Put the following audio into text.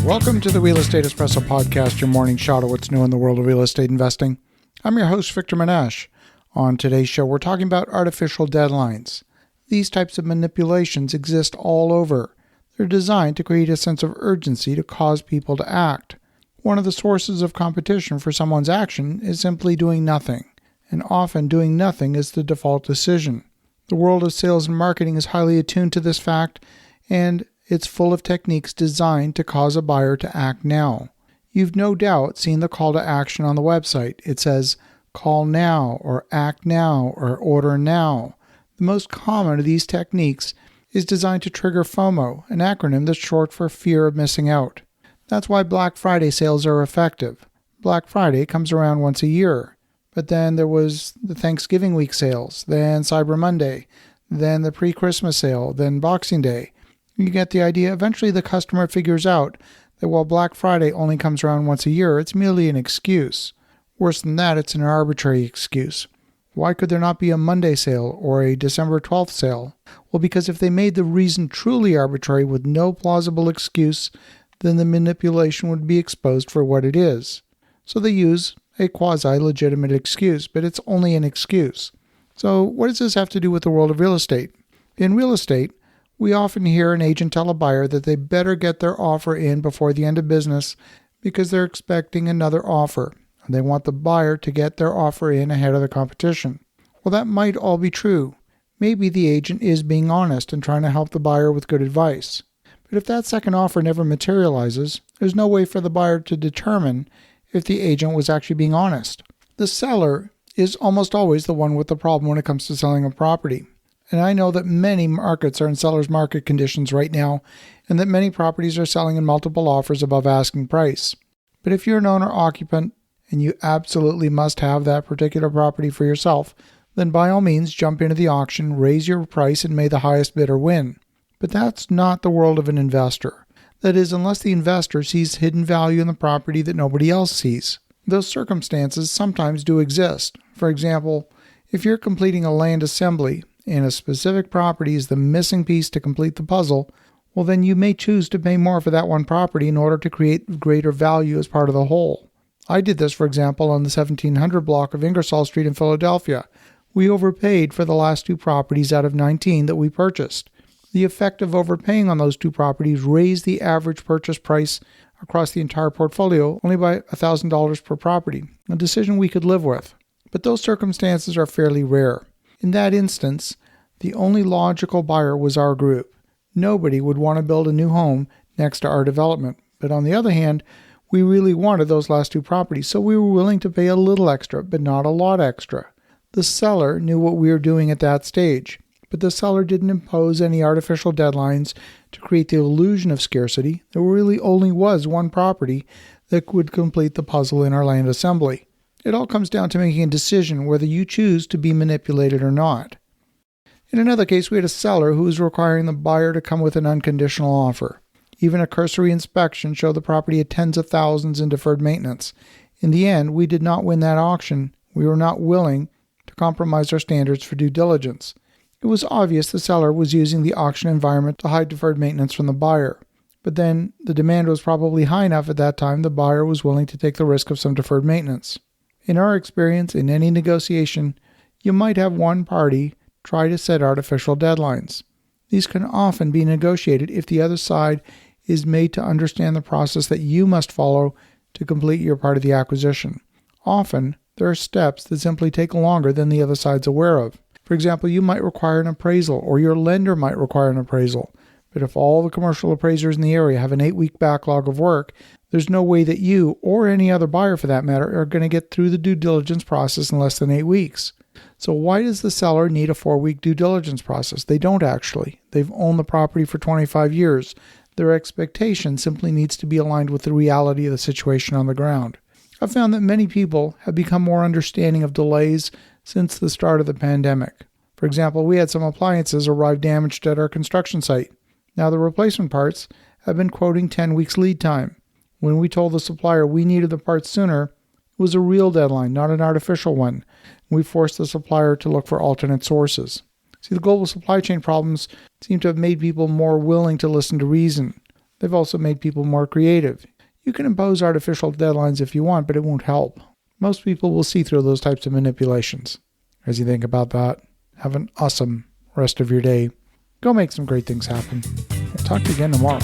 Welcome to the Real Estate Espresso Podcast, your morning shot of what's new in the world of real estate investing. I'm your host, Victor Menashe. On today's show, we're talking about artificial deadlines. These types of manipulations exist all over. They're designed to create a sense of urgency to cause people to act. One of the sources of competition for someone's action is simply doing nothing, and often doing nothing is the default decision. The world of sales and marketing is highly attuned to this fact, and it's full of techniques designed to cause a buyer to act now. You've no doubt seen the call to action on the website. It says, call now, or act now, or order now. The most common of these techniques is designed to trigger FOMO, an acronym that's short for fear of missing out. That's why Black Friday sales are effective. Black Friday comes around once a year, but then there was the Thanksgiving week sales, then Cyber Monday, then the pre-Christmas sale, then Boxing Day. You get the idea. Eventually the customer figures out that while Black Friday only comes around once a year, it's merely an excuse. Worse than that, it's an arbitrary excuse. Why could there not be a Monday sale or a December 12th sale? Well, because if they made the reason truly arbitrary with no plausible excuse, then the manipulation would be exposed for what it is. So they use a quasi-legitimate excuse, but it's only an excuse. So what does this have to do with the world of real estate? In real estate, we often hear an agent tell a buyer that they better get their offer in before the end of business because they're expecting another offer, and they want the buyer to get their offer in ahead of the competition. Well, that might all be true. Maybe the agent is being honest and trying to help the buyer with good advice. But if that second offer never materializes, there's no way for the buyer to determine if the agent was actually being honest. The seller is almost always the one with the problem when it comes to selling a property. And I know that many markets are in seller's market conditions right now, and that many properties are selling in multiple offers above asking price. But if you're an owner-occupant and you absolutely must have that particular property for yourself, then by all means jump into the auction, raise your price, and may the highest bidder win. But that's not the world of an investor. That is, unless the investor sees hidden value in the property that nobody else sees. Those circumstances sometimes do exist. For example, if you're completing a land assembly and a specific property is the missing piece to complete the puzzle, well then you may choose to pay more for that one property in order to create greater value as part of the whole. I did this, for example, on the 1700 block of Ingersoll Street in Philadelphia. We overpaid for the last two properties out of 19 that we purchased. The effect of overpaying on those two properties raised the average purchase price across the entire portfolio only by $1,000 per property, a decision we could live with. But those circumstances are fairly rare. In that instance, the only logical buyer was our group. Nobody would want to build a new home next to our development. But on the other hand, we really wanted those last two properties, so we were willing to pay a little extra, but not a lot extra. The seller knew what we were doing at that stage, but the seller didn't impose any artificial deadlines to create the illusion of scarcity. There really only was one property that would complete the puzzle in our land assembly. It all comes down to making a decision whether you choose to be manipulated or not. In another case, we had a seller who was requiring the buyer to come with an unconditional offer. Even a cursory inspection showed the property had tens of thousands in deferred maintenance. In the end, we did not win that auction. We were not willing to compromise our standards for due diligence. It was obvious the seller was using the auction environment to hide deferred maintenance from the buyer. But then the demand was probably high enough at that time the buyer was willing to take the risk of some deferred maintenance. In our experience, in any negotiation, you might have one party try to set artificial deadlines. These can often be negotiated if the other side is made to understand the process that you must follow to complete your part of the acquisition. Often, there are steps that simply take longer than the other side's aware of. For example, you might require an appraisal, or your lender might require an appraisal. But if all the commercial appraisers in the area have an 8-week backlog of work, there's no way that you, or any other buyer for that matter, are going to get through the due diligence process in less than 8 weeks. So why does the seller need a 4-week due diligence process? They don't actually. They've owned the property for 25 years. Their expectation simply needs to be aligned with the reality of the situation on the ground. I've found that many people have become more understanding of delays since the start of the pandemic. For example, we had some appliances arrive damaged at our construction site. Now the replacement parts have been quoting 10 weeks lead time. When we told the supplier we needed the parts sooner, it was a real deadline, not an artificial one. We forced the supplier to look for alternate sources. See, the global supply chain problems seem to have made people more willing to listen to reason. They've also made people more creative. You can impose artificial deadlines if you want, but it won't help. Most people will see through those types of manipulations. As you think about that, have an awesome rest of your day. Go make some great things happen. We'll talk to you again tomorrow.